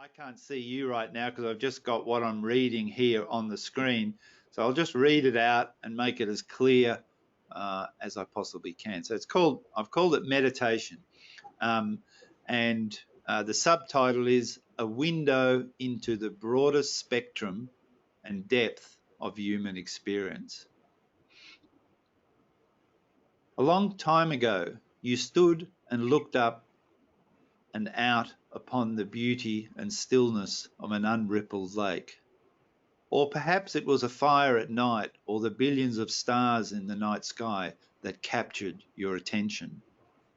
I can't see you right now because I've just got what I'm reading here on the screen. So I'll just read it out and make it as clear as I possibly can. So I've called it meditation. And the subtitle is A Window into the Broader Spectrum and Depth of Human Experience. A long time ago, you stood and looked up and out upon the beauty and stillness of an unrippled lake. Or perhaps it was a fire at night, or the billions of stars in the night sky that captured your attention.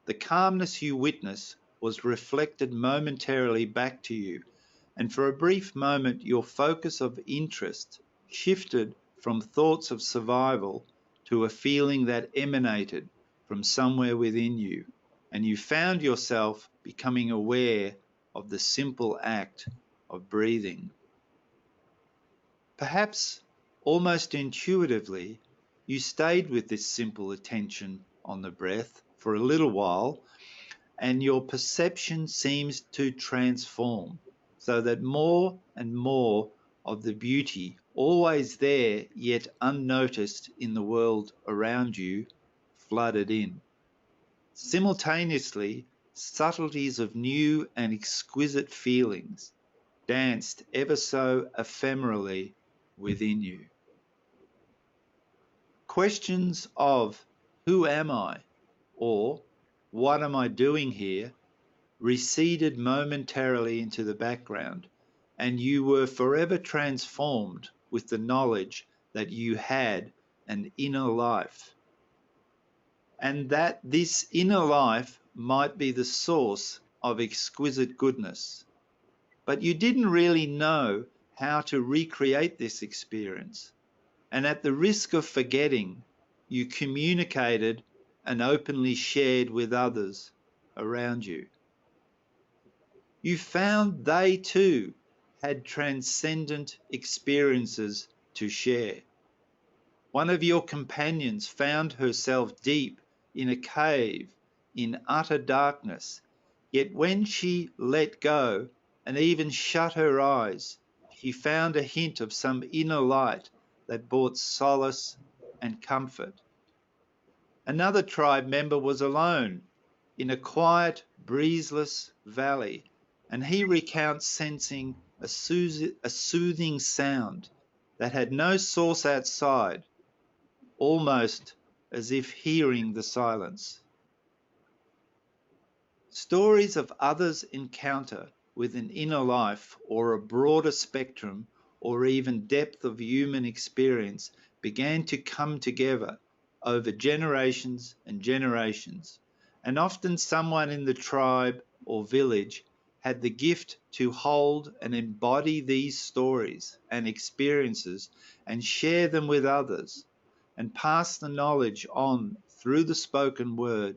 The calmness you witnessed was reflected momentarily back to you, and for a brief moment your focus of interest shifted from thoughts of survival to a feeling that emanated from somewhere within you, and you found yourself becoming aware of the simple act of breathing. Perhaps almost intuitively, you stayed with this simple attention on the breath for a little while, and your perception seems to transform so that more and more of the beauty always there yet unnoticed in the world around you flooded in. Simultaneously, subtleties of new and exquisite feelings danced ever so ephemerally within you. Questions of who am I or what am I doing here receded momentarily into the background, and you were forever transformed with the knowledge that you had an inner life, and that this inner life might be the source of exquisite goodness. But you didn't really know how to recreate this experience, and at the risk of forgetting, you communicated and openly shared with others around you. You found they too had transcendent experiences to share. One of your companions found herself deep in a cave in utter darkness, yet when she let go and even shut her eyes, she found a hint of some inner light that brought solace and comfort. Another tribe member was alone in a quiet, breezeless valley, and he recounts sensing a soothing sound that had no source outside, almost as if hearing the silence. Stories of others' encounter with an inner life or a broader spectrum or even depth of human experience began to come together over generations and generations, and often someone in the tribe or village had the gift to hold and embody these stories and experiences and share them with others and pass the knowledge on through the spoken word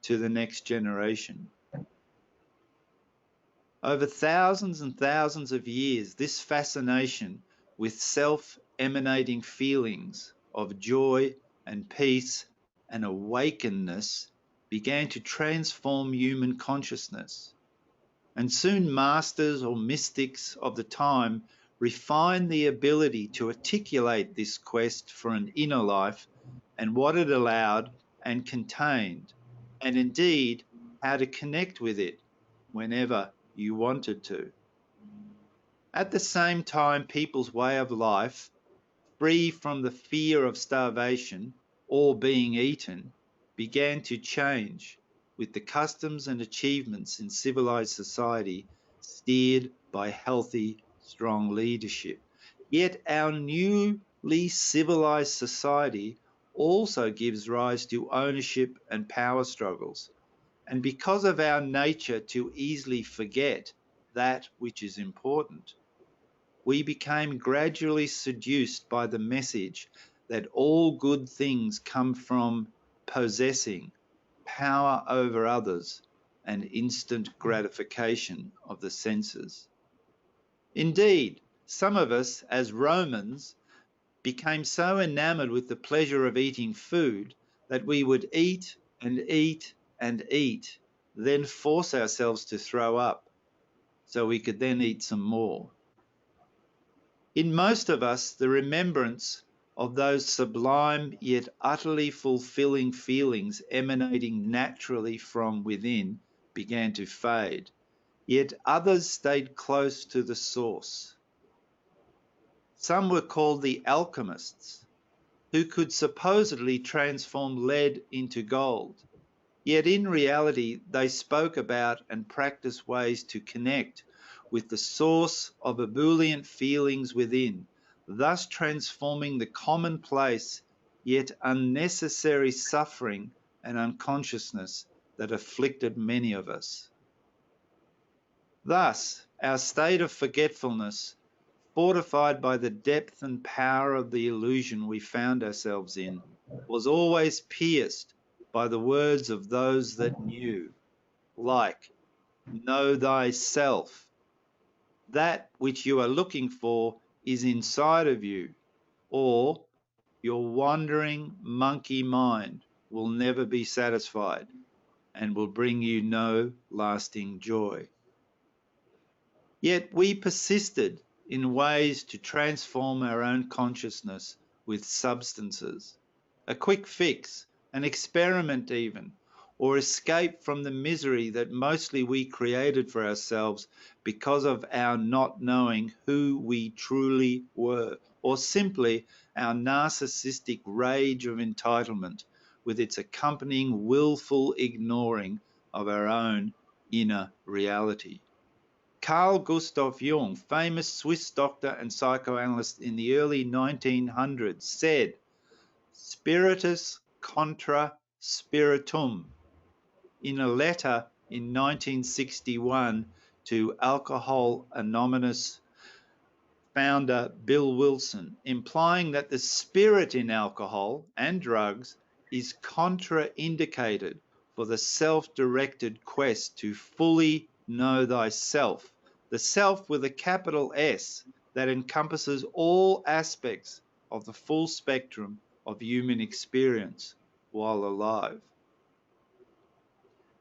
to the next generation. Over thousands and thousands of years, this fascination with self-emanating feelings of joy and peace and awakenedness began to transform human consciousness. And soon masters or mystics of the time refined the ability to articulate this quest for an inner life and what it allowed and contained, and indeed how to connect with it whenever you wanted to. At the same time, people's way of life, free from the fear of starvation or being eaten, began to change, with the customs and achievements in civilized society steered by healthy, strong leadership. Yet our newly civilized society also gives rise to ownership and power struggles. And because of our nature to easily forget that which is important, we became gradually seduced by the message that all good things come from possessing power over others and instant gratification of the senses. Indeed, some of us as Romans became so enamored with the pleasure of eating food that we would eat and eat and eat, then force ourselves to throw up. so we could then eat some more. In most of us, the remembrance of those sublime yet utterly fulfilling feelings emanating naturally from within began to fade, yet others stayed close to the source. Some were called the alchemists, who could supposedly transform lead into gold. Yet in reality, they spoke about and practiced ways to connect with the source of ebullient feelings within, thus transforming the commonplace yet unnecessary suffering and unconsciousness that afflicted many of us. Thus, our state of forgetfulness, fortified by the depth and power of the illusion we found ourselves in, was always pierced by the words of those that knew, like, know thyself. That which you are looking for is inside of you, or your wandering monkey mind will never be satisfied and will bring you no lasting joy. Yet we persisted in ways to transform our own consciousness with substances, a quick fix, an experiment even, or escape from the misery that mostly we created for ourselves because of our not knowing who we truly were, or simply our narcissistic rage of entitlement with its accompanying willful ignoring of our own inner reality. Carl Gustav Jung, famous Swiss doctor and psychoanalyst in the early 1900s, said, Spiritus contra spiritum, in a letter in 1961 to Alcohol Anonymous founder Bill Wilson, implying that the spirit in alcohol and drugs is contraindicated for the self-directed quest to fully know thyself, the self with a capital S that encompasses all aspects of the full spectrum of human experience while alive.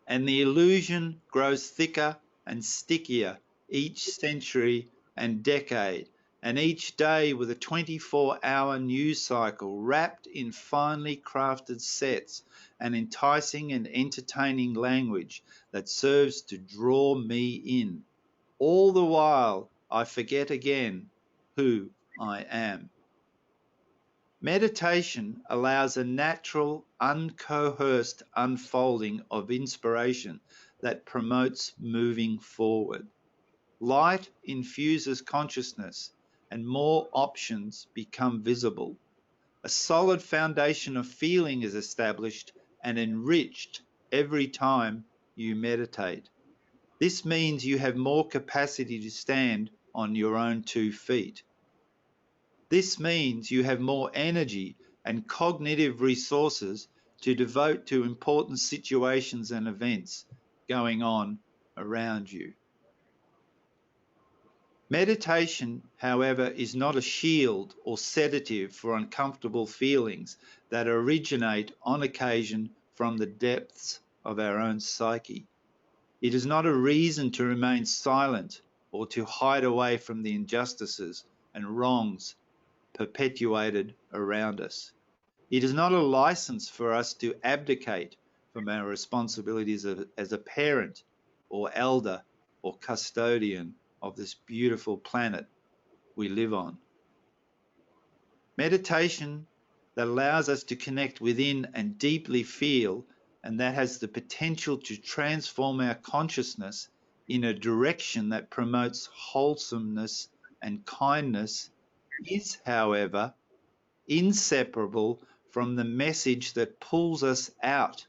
And the illusion grows thicker and stickier each century and decade, and each day with a 24-hour news cycle wrapped in finely crafted sets and enticing and entertaining language that serves to draw me in. All the while, I forget again who I am. Meditation allows a natural, uncoerced unfolding of inspiration that promotes moving forward. Light infuses consciousness and more options become visible. A solid foundation of feeling is established and enriched every time you meditate. This means you have more capacity to stand on your own 2 feet. This means you have more energy and cognitive resources to devote to important situations and events going on around you. Meditation, however, is not a shield or sedative for uncomfortable feelings that originate on occasion from the depths of our own psyche. It is not a reason to remain silent or to hide away from the injustices and wrongs perpetuated around us. It is not a license for us to abdicate from our responsibilities as a parent or elder or custodian of this beautiful planet we live on. Meditation that allows us to connect within and deeply feel, and that has the potential to transform our consciousness in a direction that promotes wholesomeness and kindness, is, however, inseparable from the message that pulls us out,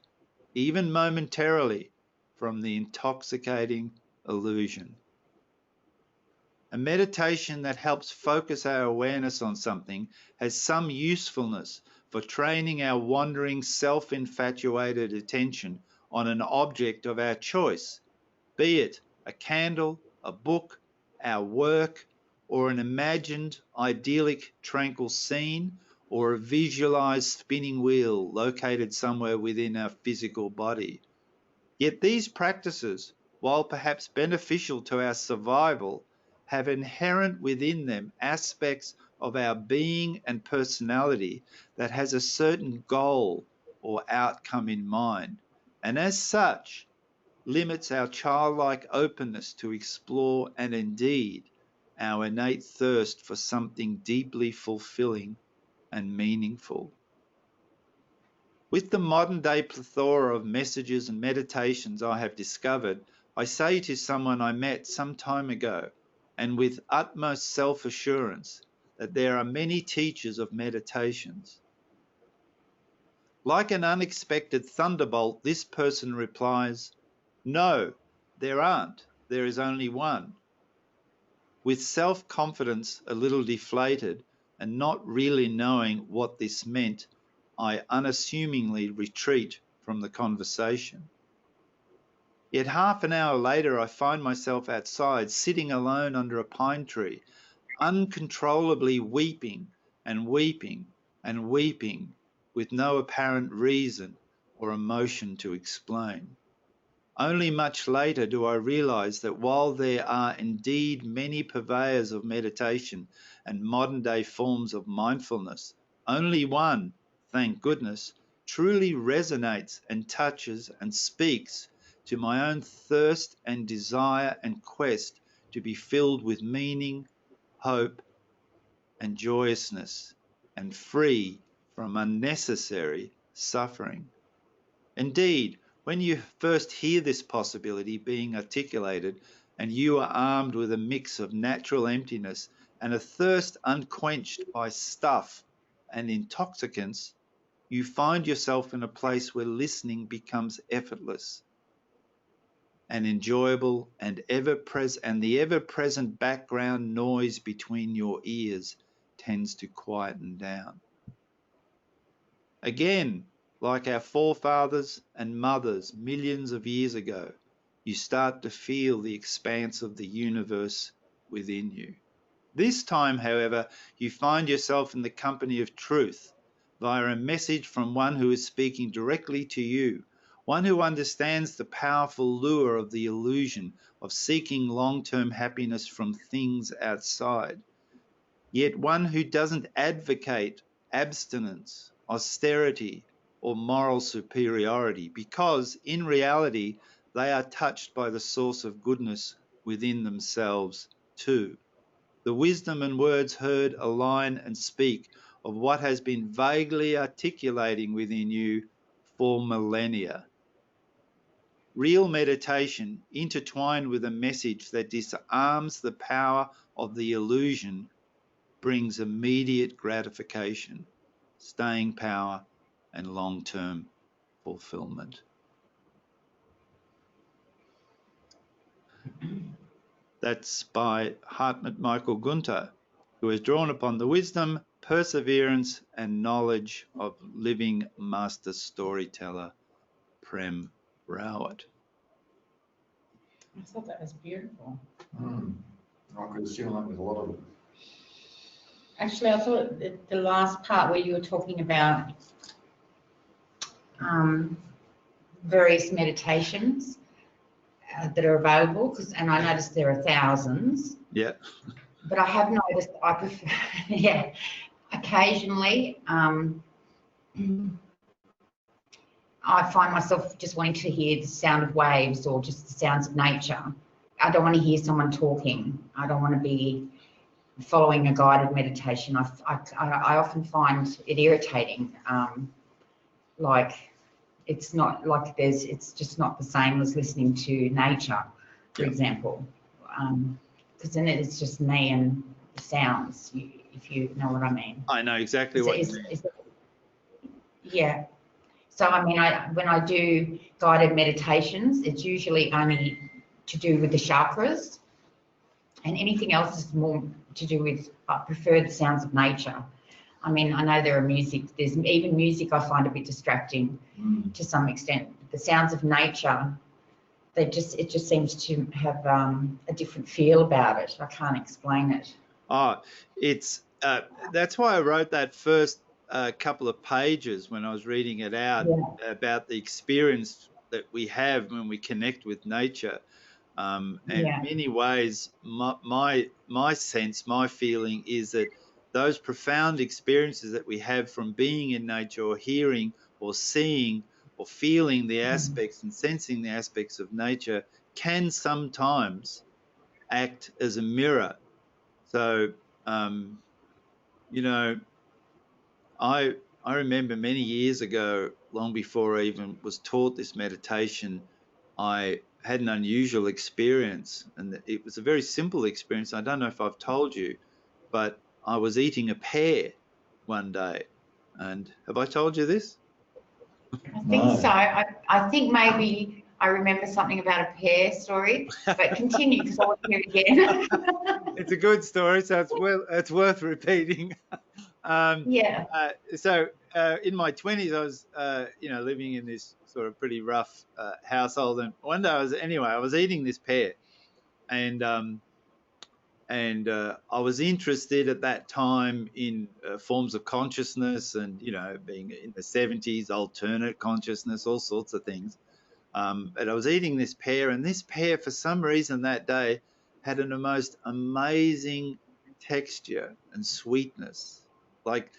even momentarily, from the intoxicating illusion. A meditation that helps focus our awareness on something has some usefulness for training our wandering, self-infatuated attention on an object of our choice, be it a candle, a book, our work, or an imagined, idyllic, tranquil scene, or a visualized spinning wheel located somewhere within our physical body. Yet these practices while perhaps beneficial to our survival, have inherent within them aspects of our being and personality that has a certain goal or outcome in mind, and as such limits our childlike openness to explore and indeed our innate thirst for something deeply fulfilling and meaningful. With the modern day plethora of messages and meditations I have discovered, I say to someone I met some time ago, and with utmost self assurance, that there are many teachers of meditations. Like an unexpected thunderbolt, this person replies, "No, there aren't. There is only one." With self confidence a little deflated and not really knowing what this meant, I unassumingly retreat from the conversation. Yet half an hour later, I find myself outside, sitting alone under a pine tree, uncontrollably weeping and weeping and weeping, with no apparent reason or emotion to explain. Only much later do I realize that while there are indeed many purveyors of meditation and modern day forms of mindfulness, only one, thank goodness, truly resonates and touches and speaks to my own thirst and desire and quest to be filled with meaning, hope, and joyousness, and free from unnecessary suffering. Indeed, when you first hear this possibility being articulated, and you are armed with a mix of natural emptiness and a thirst unquenched by stuff and intoxicants, you find yourself in a place where listening becomes effortless and enjoyable, and the ever-present background noise between your ears tends to quieten down. Again, like our forefathers and mothers millions of years ago, you start to feel the expanse of the universe within you. This time, however, you find yourself in the company of truth via a message from one who is speaking directly to you, one who understands the powerful lure of the illusion of seeking long-term happiness from things outside, yet one who doesn't advocate abstinence, austerity, or moral superiority, because in reality they are touched by the source of goodness within themselves too. The wisdom and words heard align and speak of what has been vaguely articulating within you for millennia. Real meditation, intertwined with a message that disarms the power of the illusion, brings immediate gratification, staying power, and long-term fulfillment. That's by Hartmut Michael Gunther, who has drawn upon the wisdom, perseverance, and knowledge of living master storyteller Prem Rawat. I thought that was beautiful. I could assume that with a lot of it. Actually, I thought the last part where you were talking about various meditations that are available, and I noticed there are thousands. Yeah. But I have noticed I prefer, yeah, occasionally I find myself just wanting to hear the sound of waves or just the sounds of nature. I don't want to hear someone talking. I don't want to be following a guided meditation. I often find it irritating. Like it's not like it's just not the same as listening to nature, for example. Because then it's just me and the sounds, if you know what I mean. I know exactly what you mean. Yeah. So, I mean, when I do guided meditations, it's usually only to do with the chakras, and anything else is more to do with, I prefer the sounds of nature. I mean, I know there's even music I find a bit distracting to some extent. The sounds of nature, it just seems to have a different feel about it. I can't explain it. Oh, it's that's why I wrote that first couple of pages when I was reading it out about the experience that we have when we connect with nature. And Yeah. in many ways, my sense, my feeling is that those profound experiences that we have from being in nature or hearing or seeing or feeling the aspects and sensing the aspects of nature can sometimes act as a mirror. So, you know, I remember many years ago, long before I even was taught this meditation, I had an unusual experience, and it was a very simple experience. I don't know if I've told you, but I was eating a pear one day. And have I told you this? I think No. so. I think maybe I remember something about a pear story, but continue because I want to hear it again. It's a good story, so it's worth repeating. Yeah. So in my 20s, I was, living in this sort of pretty rough household, and one day I was eating this pear, and I was interested at that time in forms of consciousness, and being in the 70s, alternate consciousness, all sorts of things. But I was eating this pear, and this pear, for some reason that day, had the most amazing texture and sweetness. Like,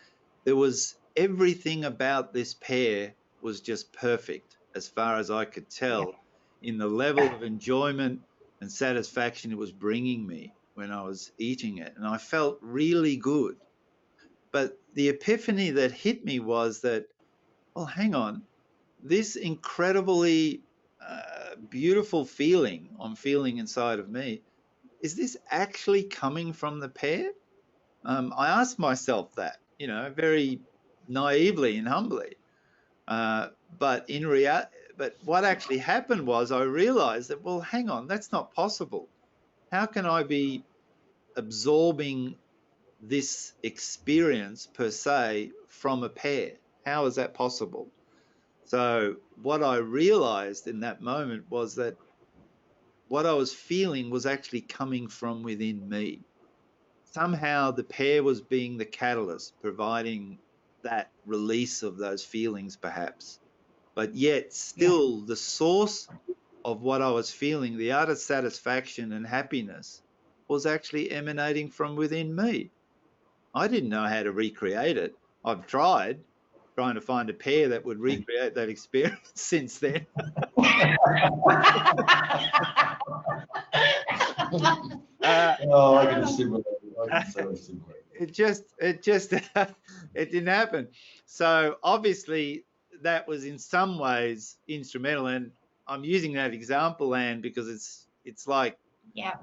there was everything about this pear was just perfect as far as I could tell in the level of enjoyment and satisfaction it was bringing me when I was eating it. And I felt really good. But the epiphany that hit me was that, well, hang on, this incredibly beautiful feeling I'm feeling inside of me, is this actually coming from the pear? I asked myself that, very naively and humbly. But but what actually happened was I realized that, well, hang on, that's not possible. How can I be absorbing this experience per se from a pear? How is that possible? So what I realized in that moment was that what I was feeling was actually coming from within me. Somehow the pear was being the catalyst, providing that release of those feelings, perhaps. But yet, Yeah. still, the source of what I was feeling, the utter satisfaction and happiness, was actually emanating from within me. I didn't know how to recreate it. I've trying to find a pear that would recreate that experience since then. Oh, I can assimilate. I can so assimilate. It just it didn't happen. So obviously that was in some ways instrumental, and I'm using that example, Anne, because it's like, Yeah.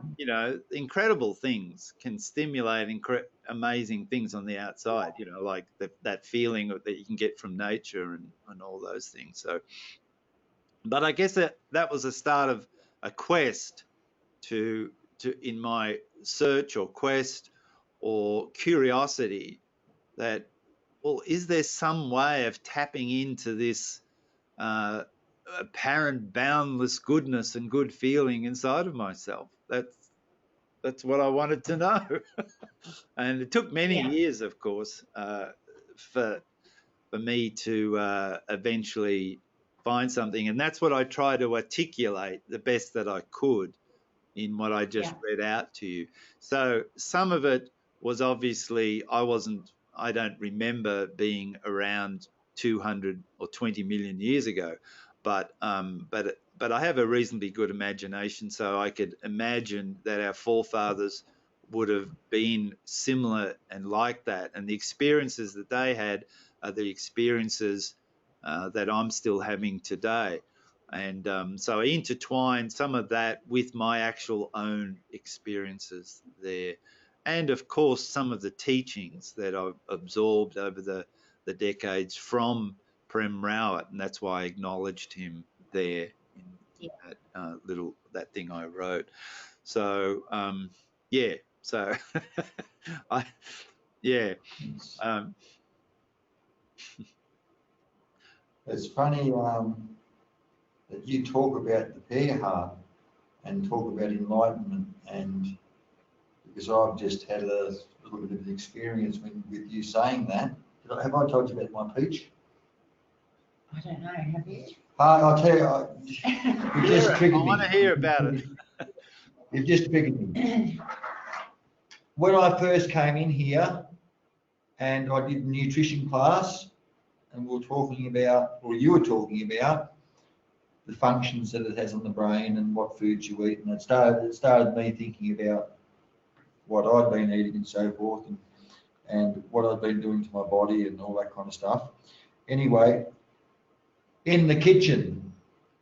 incredible things can stimulate amazing things on the outside, like that feeling that you can get from nature and all those things. So, but I guess that was the start of a quest to in my search or quest or curiosity that, well, is there some way of tapping into this apparent boundless goodness and good feeling inside of myself? That's what I wanted to know. And it took many Yeah. years, of course, for me to eventually find something. And that's what I try to articulate the best that I could in what I just read out to you. So some of it was obviously I don't remember being around 200 or 20 million years ago, but I have a reasonably good imagination, so I could imagine that our forefathers would have been similar and like that, and the experiences that they had are the experiences that I'm still having today. And so I intertwined some of that with my actual own experiences there. And of course, some of the teachings that I've absorbed over the decades from Prem Rawat. And that's why I acknowledged him there in that thing I wrote. So, so It's funny that you talk about the pear heart and talk about enlightenment, and because I've just had a little bit of an experience with you saying that. Have I told you about my peach? I don't know. Have you? I'll tell you. I want to hear about it. You've just triggered me. When I first came in here and I did the nutrition class, and we were talking about, or you were talking about, the functions that it has on the brain and what foods you eat, and it started me thinking about what I'd been eating and so forth, and what I'd been doing to my body and all that kind of stuff. Anyway, in the kitchen,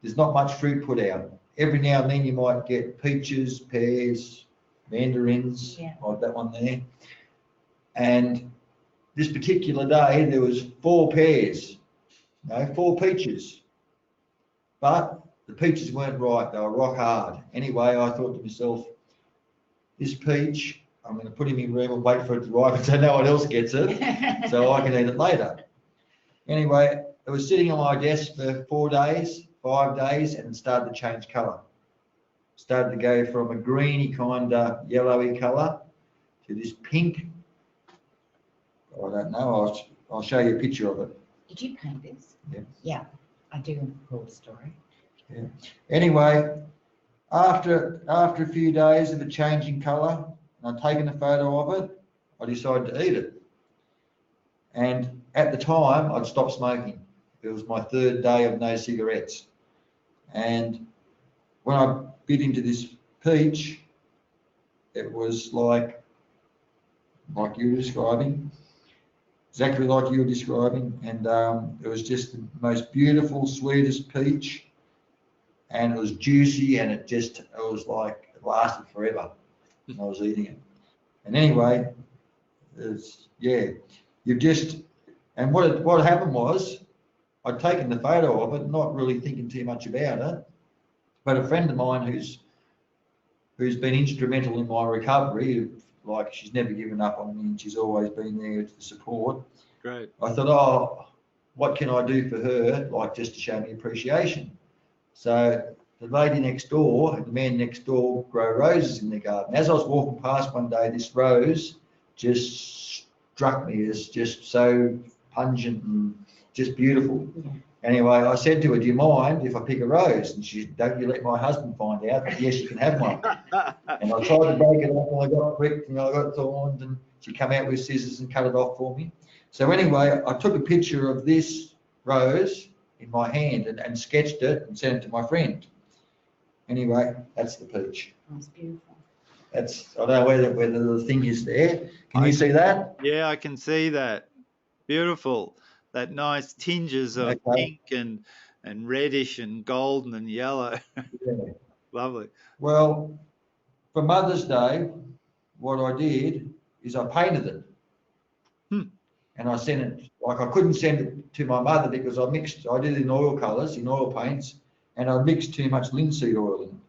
there's not much fruit put out. Every now and then you might get peaches, pears, mandarins, like that one there. And this particular day, there was 4 pears, no, 4 peaches. But the peaches weren't right, they were rock hard. Anyway, I thought to myself, this peach, I'm going to put it in my room and wait for it to ripen so no one else gets it, so I can eat it later. Anyway, it was sitting on my desk for 4 days, 5 days, and it started to change colour. Started to go from a greeny kind of yellowy colour to this pink. I don't know, I'll show you a picture of it. Did you paint this? Yeah. Yeah, I do recall the story. Yeah. Anyway, after a few days of it changing colour, and I'd taken a photo of it, I decided to eat it. And at the time, I'd stopped smoking. It was my 3rd day of no cigarettes. And when I bit into this peach, it was like you were describing, exactly like you were describing. And it was just the most beautiful, sweetest peach. And it was juicy, and it was like, it lasted forever when I was eating it. And anyway, and what happened was, I'd taken the photo of it, not really thinking too much about it, but a friend of mine who's been instrumental in my recovery, like she's never given up on me and she's always been there to support. Great. I thought, oh, what can I do for her, like just to show me appreciation? So the lady next door and the man next door grow roses in their garden. As I was walking past one day, this rose just struck me as just so pungent and just beautiful. Yeah. Anyway, I said to her, do you mind if I pick a rose? And she said, don't you let my husband find out, but yes, you can have one. And I tried to break it off, and I got pricked, and I got thorns, and she came out with scissors and cut it off for me. So anyway, I took a picture of this rose in my hand and sketched it and sent it to my friend. Anyway, that's the peach. That's beautiful. I don't know whether the thing is there. Can you see that? Yeah, I can see that. Beautiful. That nice tinges of pink and reddish and golden and yellow. Yeah. Lovely. Well, for Mother's Day, what I did is I painted it. And I sent it, like I couldn't send it to my mother because I did it in oil colours, in oil paints, and I mixed too much linseed oil in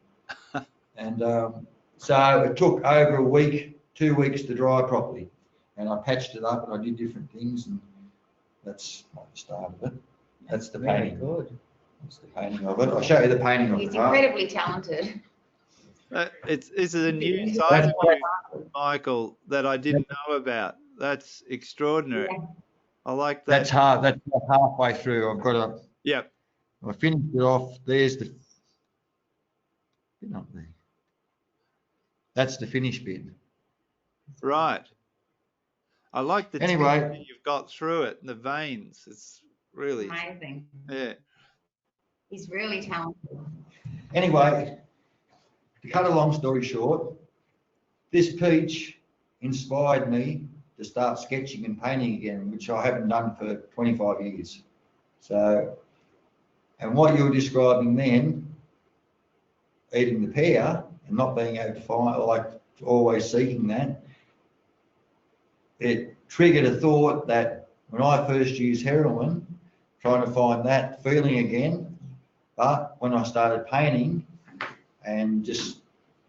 it. And so it took over a week, 2 weeks to dry properly. And I patched it up and I did different things, and that's not the start of it. That's the painting. Good. That's the painting of it. I'll show you the painting of it. He's incredibly talented. It's a new side of you, Michael, that I didn't know about. That's extraordinary. Yeah. I like that. That's halfway through. I've got to. Yep. I finished it off. There's the bit up there. That's the finished bit. Right. I like the anyway you've got through it, the veins. It's really amazing. Yeah. He's really talented. Anyway, to cut a long story short, this peach inspired me to start sketching and painting again, which I haven't done for 25 years. So, and what you were describing then, eating the pear and not being able to find, like always seeking that, it triggered a thought that when I first used heroin, trying to find that feeling again, but when I started painting and just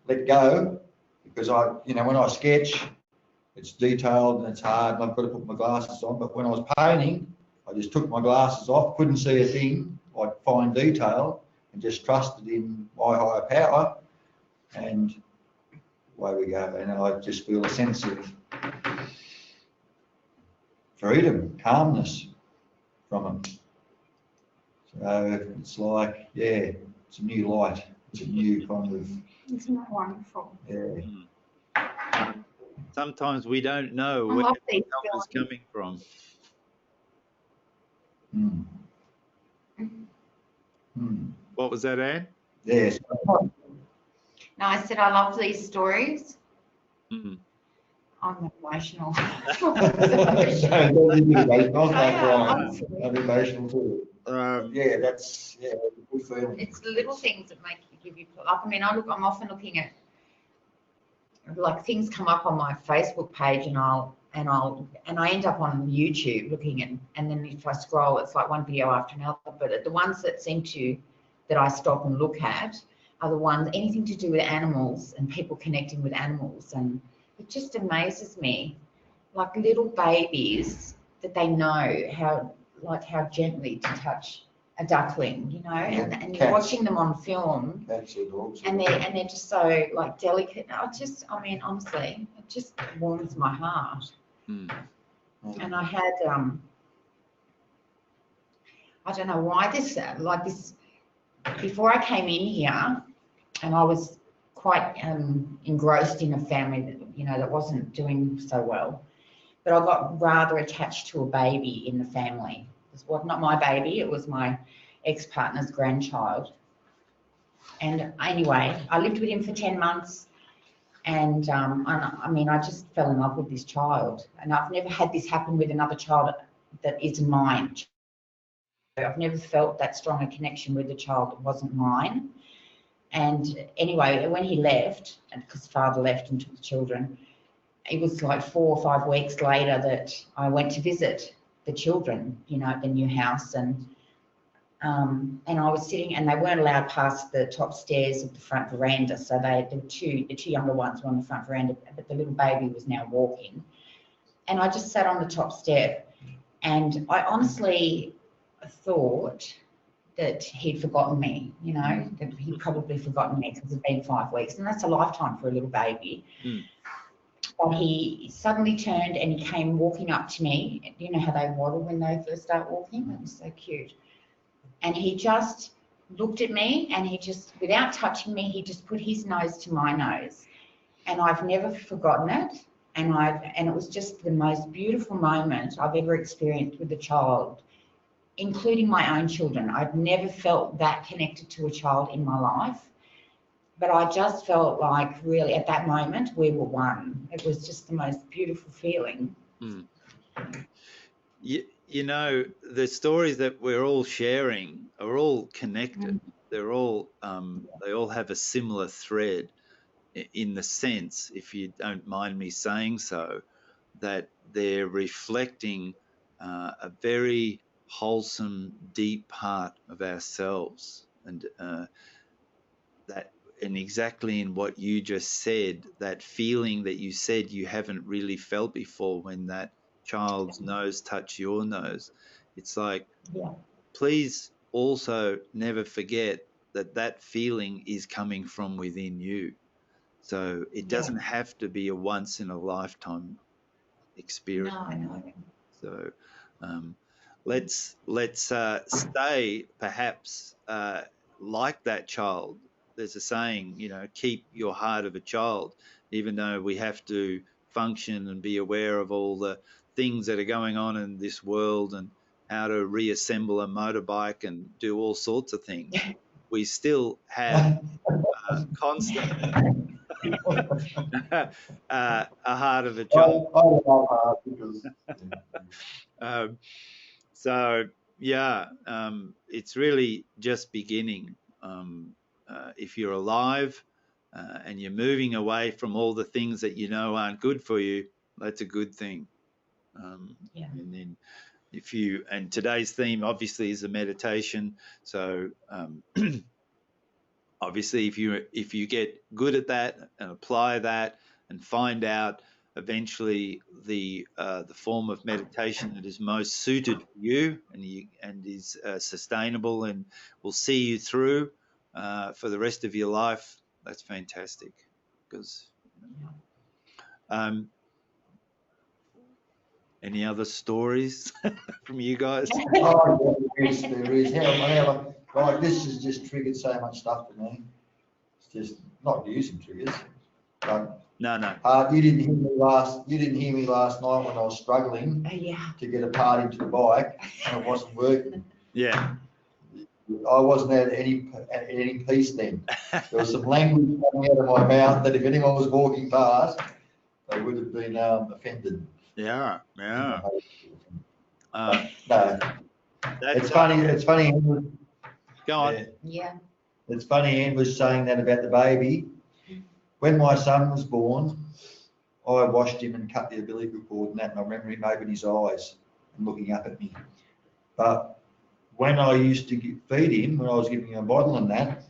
let go, because when I sketch, it's detailed and it's hard and I've got to put my glasses on, but when I was painting, I just took my glasses off, couldn't see a thing, like fine detail, and just trusted in my higher power, and away we go. And I just feel a sense of freedom, calmness from it. So it's like, yeah, it's a new light. it's a new kind of, Isn't that wonderful? yeah. Sometimes we don't know I where love these help is films. coming from. What was that, Anne? Yes. No, I said I love these stories. Mm. I'm emotional. I'm emotional too. Yeah, that's a good feeling. It's the little things that make you give you like. I mean, I'm often looking at like things come up on my Facebook page, and I end up on YouTube looking at, and then if I scroll, it's like one video after another. But the ones that I stop and look at are the ones anything to do with animals and people connecting with animals, and it just amazes me, like little babies that they know how gently to touch a duckling, you know, and you're watching them on film, and they're just so like delicate. I mean, honestly, it just warms my heart. And I had I don't know why this before I came in here, and I was quite engrossed in a family that that wasn't doing so well, but I got rather attached to a baby in the family. It was not my baby, it was my ex-partner's grandchild. And anyway, I lived with him for 10 months, and I mean, I just fell in love with this child, and I've never had this happen with another child that isn't mine. I've never felt that strong a connection with a child that wasn't mine. And anyway, when he left, and because father left and took the children, it was like 4 or 5 weeks later that I went to visit the children, at the new house, and I was sitting, and they weren't allowed past the top stairs of the front veranda, so the two younger ones were on the front veranda, but the little baby was now walking, and I just sat on the top step, and I honestly thought that he'd forgotten me, that he'd probably forgotten me because it'd been 5 weeks, and that's a lifetime for a little baby. But he suddenly turned and he came walking up to me. You know how they waddle when they first start walking? That was so cute. And he just looked at me, and he just, without touching me, he just put his nose to my nose. And I've never forgotten it. And it was just the most beautiful moment I've ever experienced with a child, including my own children. I've never felt that connected to a child in my life. But I just felt like really at that moment we were one. It was just the most beautiful feeling. The stories that we're all sharing are all connected. They're all they all have a similar thread, in the sense, if you don't mind me saying so, that they're reflecting a very wholesome, deep part of ourselves, and exactly in what you just said, that feeling that you said you haven't really felt before when that child's nose touched your nose. It's like, please also never forget that feeling is coming from within you. So it doesn't have to be a once in a lifetime experience. No, I know. So let's stay perhaps like that child. There's a saying, keep your heart of a child, even though we have to function and be aware of all the things that are going on in this world and how to reassemble a motorbike and do all sorts of things. We still have constant a heart of a child. I love heart because. It's really just beginning. If you're alive and you're moving away from all the things that aren't good for you, that's a good thing. And then and today's theme obviously is a meditation. So obviously if you get good at that and apply that and find out eventually the form of meditation that is most suited for you and is sustainable and will see you through for the rest of your life, that's fantastic. Because any other stories from you guys? Oh, yes, there is. Like this has just triggered so much stuff for me. just not using triggers. But No. you didn't hear me last night when I was struggling Yeah. to get a part into the bike and it wasn't working. Yeah. I wasn't at any peace then. There was some language coming out of my mouth that if anyone was walking past, they would have been offended. Yeah. No, That's it's funny. Go on. Yeah. It's funny, Anne was saying that about the baby. When my son was born, I washed him and cut the umbilical cord and that, and I remember him opening his eyes and looking up at me. But when I used to feed him, when I was giving him a bottle and that,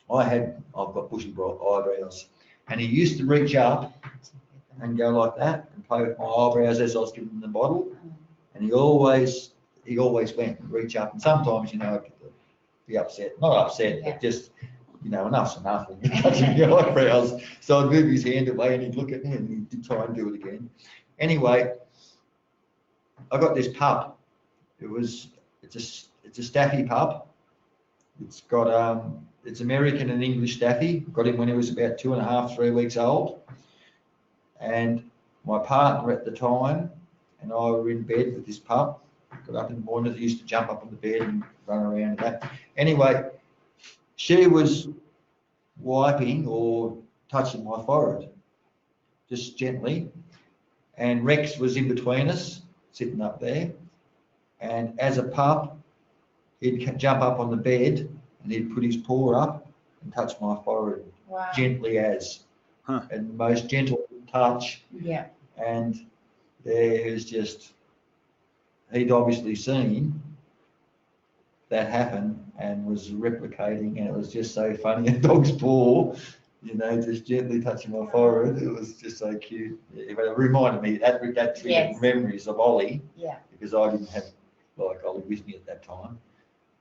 I've got bushy eyebrows, and he used to reach up and go like that and play with my eyebrows as I was giving him the bottle, and he always went and reach up, and sometimes, you know, I'd be upset, not upset, but just, you know, enough's enough, and he's touching the eyebrows, so I'd move his hand away and he'd look at me and he'd try and do it again. Anyway, I got this pup. It's a Staffy pup. It's got it's American and English Staffy. Got him when he was about 2.5, 3 weeks old. And my partner at the time and I were in bed with this pup. Got up in the morning. He used to jump up on the bed and run around and that. Anyway, she was wiping or touching my forehead, just gently. And Rex was in between us, sitting up there. And as a pup, he'd jump up on the bed and he'd put his paw up and touch my forehead, gently as, and the most gentle touch. Yeah. And there was just, he'd obviously seen that happen and was replicating, and it was just so funny. A dog's paw, you know, just gently touching my forehead. It was just so cute. It reminded me, that triggered memories of Ollie. Yeah. Because I didn't have like Ollie with me at that time.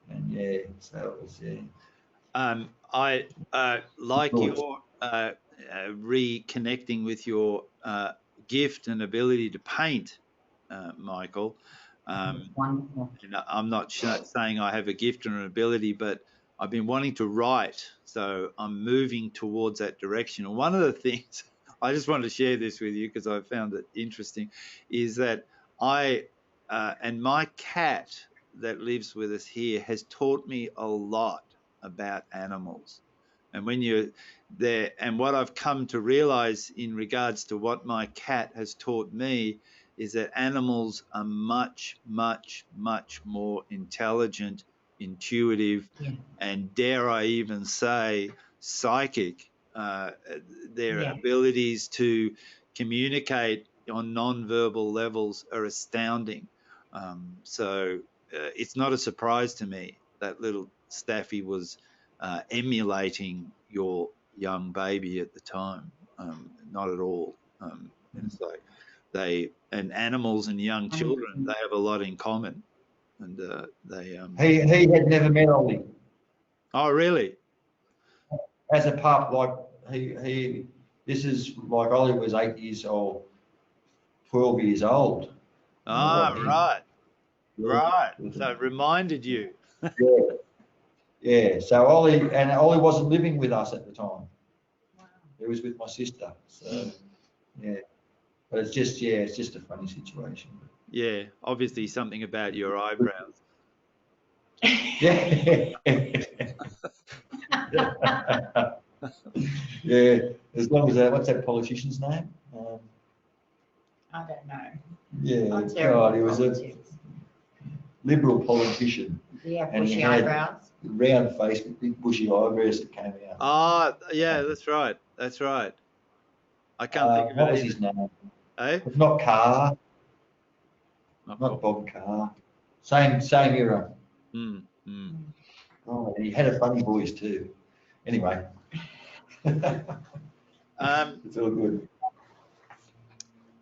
And yeah, so it was, I like your reconnecting with your gift and ability to paint, Michael. Wonderful. And I'm not saying I have a gift or an ability, but I've been wanting to write, so I'm moving towards that direction. And one of the things I just wanted to share this with you because I found it interesting is that and my cat that lives with us here has taught me a lot about animals. And when you're there, and what I've come to realize in regards to what my cat has taught me is that animals are much, much, much more intelligent, intuitive, and dare I even say psychic. Their abilities to communicate on non-verbal levels are astounding. So it's not a surprise to me that little Staffy was emulating your young baby at the time. Not at all. It's like and animals and young children, they have a lot in common. And he had never met Ollie. Oh, really? As a pup, like this is like Ollie was 8 years old, 12 years old. Right. So it reminded you. Yeah. So Ollie wasn't living with us at the time. Wow. He was with my sister. So yeah, but it's just a funny situation. Yeah, obviously something about your eyebrows. Yeah. Yeah. As long as what's that politician's name? I don't know. Yeah. God, he was a Liberal politician. Yeah, and bushy eyebrows. Round face with big bushy eyebrows that came out. Oh, yeah, that's right. I can't think of what it. was his name? Eh? Not Carr. Not Bob Carr. Same era. Oh, and he had a funny voice too. Anyway. It's all good.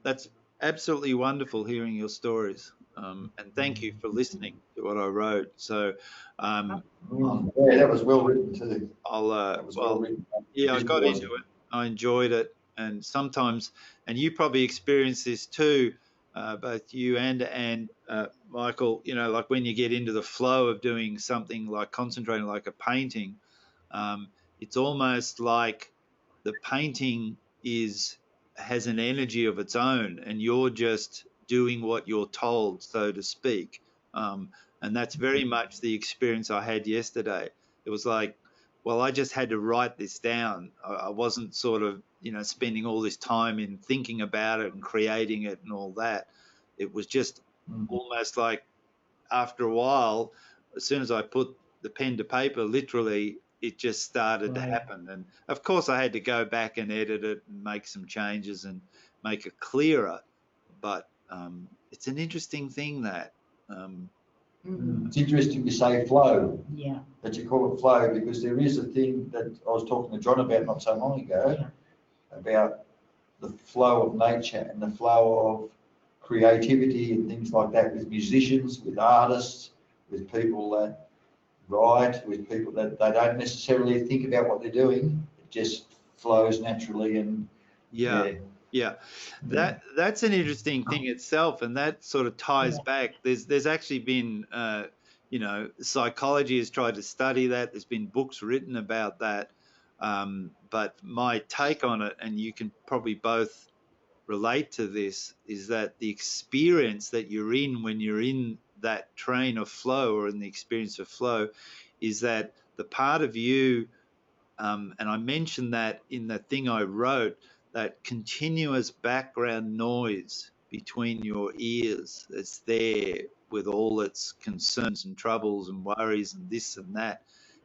That's absolutely wonderful hearing your stories. And thank you for listening to what I wrote. So, yeah, that was well written too. Well written. Yeah, I got into it. I enjoyed it, and sometimes, and you probably experienced this too, both you and Michael. You know, like when you get into the flow of doing something like concentrating, like a painting, it's almost like the painting has an energy of its own, and you're just doing what you're told, so to speak. And that's very much the experience I had yesterday. It was like, well, I just had to write this down. I wasn't sort of, spending all this time in thinking about it and creating it and all that. It was just almost like, after a while, as soon as I put the pen to paper, literally, it just started to happen. And of course, I had to go back and edit it and make some changes and make it clearer. But it's an interesting thing that. It's interesting you say flow. Yeah. That you call it flow, because there is a thing that I was talking to John about not so long ago, about the flow of nature and the flow of creativity and things like that, with musicians, with artists, with people that write, with people that they don't necessarily think about what they're doing. It just flows naturally. And that's an interesting thing itself, and that sort of ties back. There's actually been psychology has tried to study that. There's been books written about that, but my take on it, and you can probably both relate to this, is that the experience that you're in when you're in that train of flow, or in the experience of flow, is that the part of you, and I mentioned that in the thing I wrote, that continuous background noise between your ears that's there with all its concerns and troubles and worries and this and that,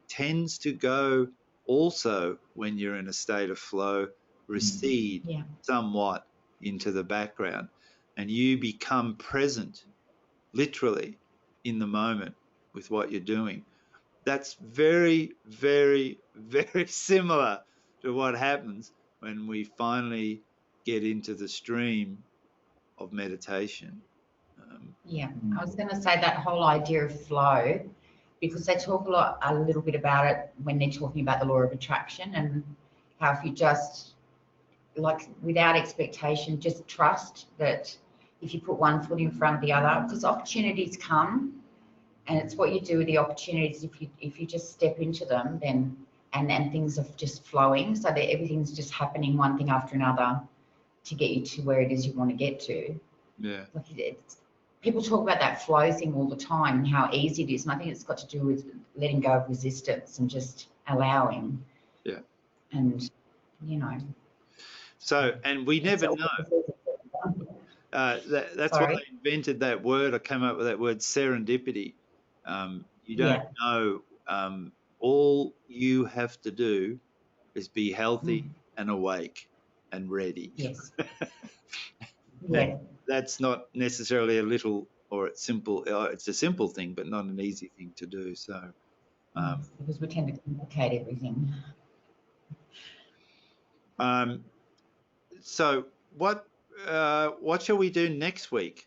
tends to go also, when you're in a state of flow, recede somewhat into the background, and you become present, literally, in the moment with what you're doing. That's very, very, very similar to what happens when we finally get into the stream of meditation. I was going to say that whole idea of flow, because they talk a little bit about it when they're talking about the law of attraction, and how if you just, like, without expectation, just trust that if you put one foot in front of the other, because opportunities come, and it's what you do with the opportunities. If you just step into them, then and things are just flowing, so that everything's just happening, one thing after another, to get you to where it is you want to get to. People talk about that flow thing all the time and how easy it is, and I think it's got to do with letting go of resistance and just allowing. And so, and we never know. That's why I invented that word. I came up with that word, serendipity. You don't know. All you have to do is be healthy and awake and ready. That's not necessarily a little or it's simple. It's a simple thing, but not an easy thing to do. So, because we tend to complicate everything. So what shall we do next week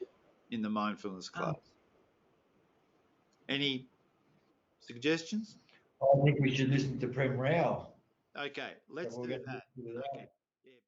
in the mindfulness class? Any suggestions? I think we should listen to Prem Rao. Okay, let's do that. Okay.